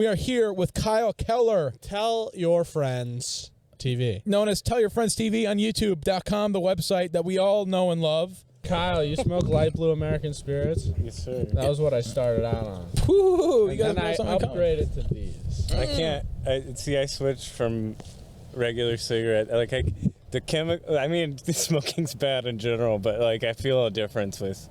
We are here with Kyle Keller, Tell Your Friends TV, known as Tell Your Friends TV on YouTube.com, the website that we all know and love. Kyle, you smoke light blue American spirits? Yes, sir. That was what I started out on. Woo, And then I upgraded to these. I can't. I switched from regular cigarette. I mean, smoking's bad in general, but like I feel a difference with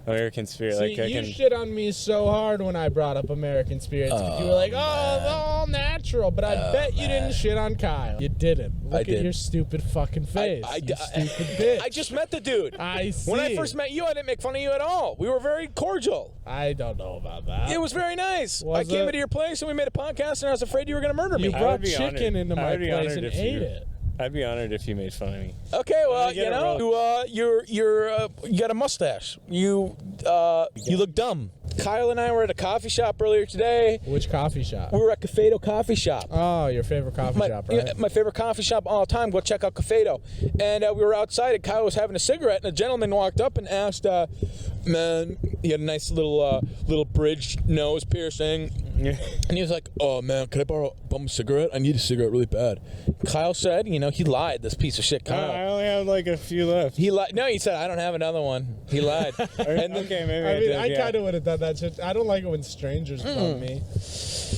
American Spirit. See, you shit on me so hard when I brought up American Spirits. You were like, oh, they're all natural. But I bet you didn't shit on Kyle. You didn't. Look at your stupid fucking face. You stupid bitch. I just met the dude. I see. When I first met you, I didn't make fun of you at all. We were very cordial. I don't know about that. It was very nice. I came into your place and we made a podcast and I was afraid you were going to murder me. You brought chicken into my place and ate it. I'd be honored if you made fun of me. Okay, well, you know, you got a mustache. You look dumb. Kyle and I were at a coffee shop earlier today. Which coffee shop? We were at Cafedo Coffee Shop. Oh, your favorite coffee shop, right? My favorite coffee shop all the time. Go check out Cafedo. And we were outside, and Kyle was having a cigarette, and a gentleman walked up and asked, man, he had a nice little bridge nose piercing. Yeah. And he was like, oh, man, could I borrow a bum cigarette? I need a cigarette really bad. Kyle said, you know, he lied, this piece of shit, Kyle. I only have like a few left. He lied. No, he said, I don't have another one. He lied. And then, okay, maybe I kind of would have done that shit. I don't like it when strangers bum me.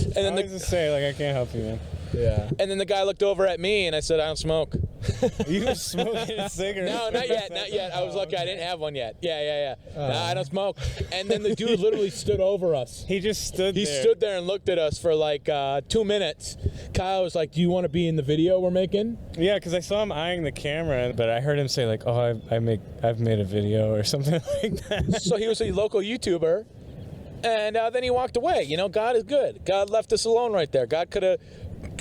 And then I just say, like, I can't help you, man. Yeah. And then the guy looked over at me, and I said, I don't smoke. You were smoking a cigarette? No, not yet. I was lucky I didn't have one yet. Yeah. No, I don't smoke. And then the dude literally stood over us. He just stood there. He stood there and looked at us for like 2 minutes. Kyle was like, do you want to be in the video we're making? Yeah, because I saw him eyeing the camera, but I heard him say like, oh, I've made a video or something like that. So he was a local YouTuber. And then he walked away. You know, God is good. God left us alone right there. God could have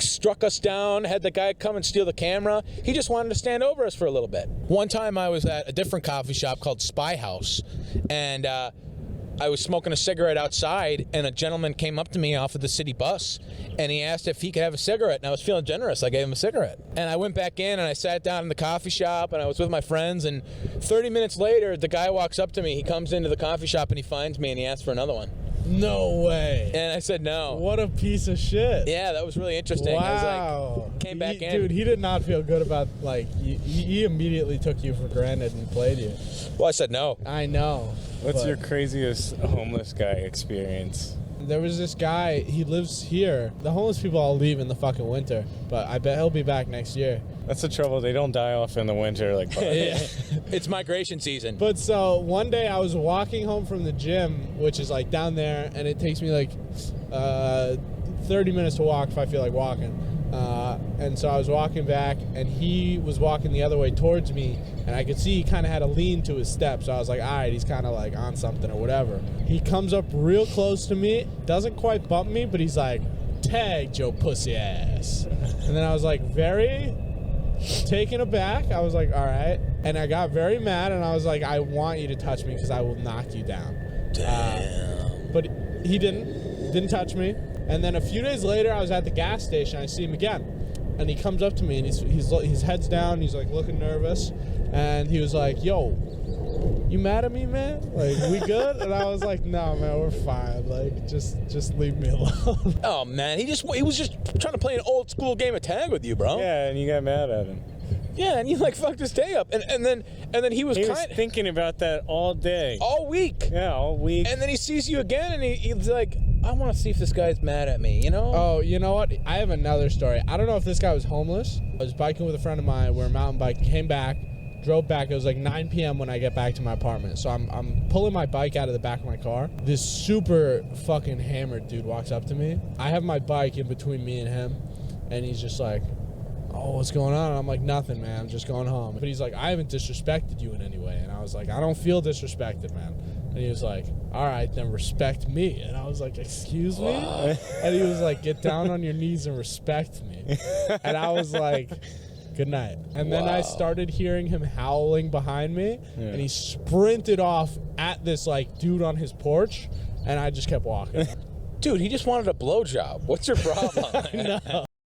struck us down, had the guy come and steal the camera. He just wanted to stand over us for a little bit. One time I was at a different coffee shop called Spy House, and I was smoking a cigarette outside, and a gentleman came up to me off of the city bus, and he asked if he could have a cigarette, and I was feeling generous. I gave him a cigarette. And I went back in, and I sat down in the coffee shop, and I was with my friends, and 30 minutes later, the guy walks up to me. He comes into the coffee shop, and he finds me, and he asks for another one. No way. And I said no. What a piece of shit. Yeah, that was really interesting. Wow. I was like, came back in. Dude, he did not feel good about, like, he immediately took you for granted and played you. Well, I said no. I know. What's your craziest homeless guy experience? There was this guy, he lives here. The homeless people all leave in the fucking winter, but I bet he'll be back next year. That's the trouble. They don't die off in the winter like Yeah. It's migration season. But so one day I was walking home from the gym, which is like down there, and it takes me like 30 minutes to walk if I feel like walking. And so I was walking back, and he was walking the other way towards me, and I could see he kind of had a lean to his step, so I was like, all right, he's kind of like on something or whatever. He comes up real close to me, doesn't quite bump me, but he's like, tagged your pussy ass. And then I was like, very taken aback. I was like, all right. And I got very mad, and I was like, I want you to touch me because I will knock you down. Damn. But he didn't touch me. And then a few days later, I was at the gas station. I see him again, and he comes up to me, and his head's down. He's like looking nervous, and he was like, "Yo, you mad at me, man? Like, we good?" And I was like, "No, man, we're fine. Like, just leave me alone." Oh man, he was just trying to play an old school game of tag with you, bro. Yeah, and you got mad at him. Yeah, and you like fucked his day up, and then he was thinking about that all day, all week. Yeah, all week. And then he sees you again, and he's like, I want to see if this guy's mad at me, you know? Oh, you know what? I have another story. I don't know if this guy was homeless. I was biking with a friend of mine. We were mountain biking, came back, drove back. It was like 9 p.m. when I get back to my apartment. So I'm pulling my bike out of the back of my car. This super fucking hammered dude walks up to me. I have my bike in between me and him, and he's just like, oh, what's going on? And I'm like, nothing, man. I'm just going home. But he's like, I haven't disrespected you in any way. And I was like, I don't feel disrespected, man. And he was like, all right, then respect me. And I was like, excuse me? And he was like, get down on your knees and respect me. And I was like, good night. And then I started hearing him howling behind me, and he sprinted off at this like dude on his porch, and I just kept walking. Dude, he just wanted a blowjob. What's your problem? No.